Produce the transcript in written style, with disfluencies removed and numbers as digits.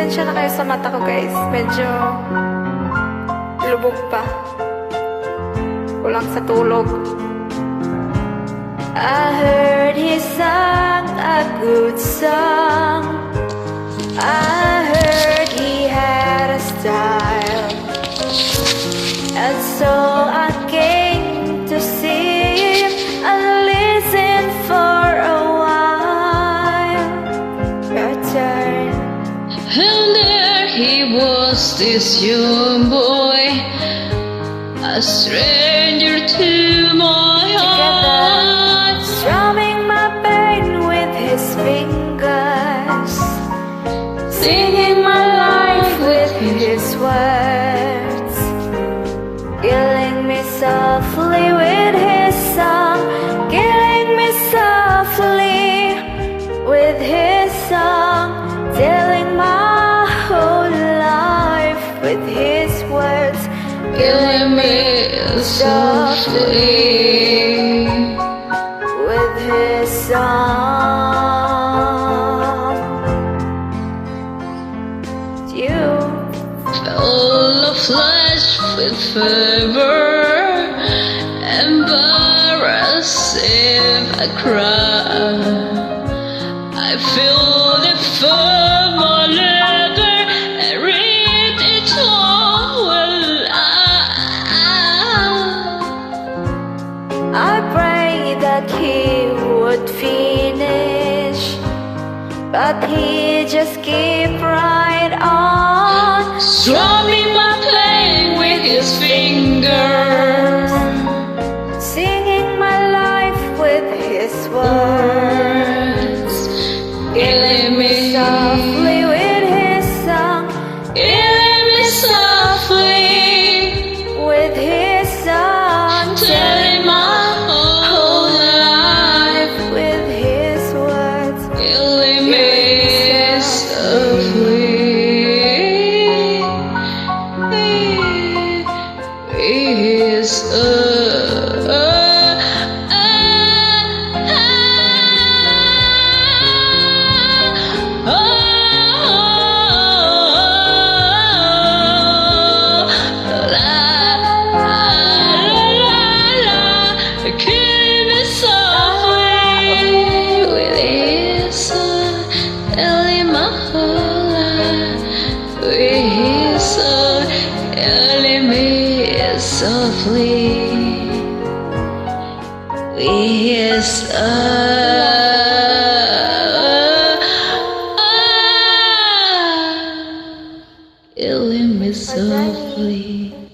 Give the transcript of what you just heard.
Pasensya na kayo sa mata ko, guys. Medyo lubog pa. Kulang sa tulog. I heard he sang a good song. I heard he had a style. And so I came to see him and listen for a while. Your turn. And there he was, this young boy, a stranger to my heart, strumming my pain with his fingers, singing my life with his words, killing me softly with his song, killing me softly with his song, telling my whole life with his words, killing me softly with his song. You full of flesh with fervor, embarrassed if I cry. I feel the firm on leather and read it all well. I pray that he would finish, but he just keep right on, Strumming my pain with his fingers, singing my life with his words, killing me softly with his song, killing me softly, with his song, telling my whole life, with his words, killing me softly. Is Keep it softly with his song, telling my whole life with his song, telling me softly with his song, killing me softly.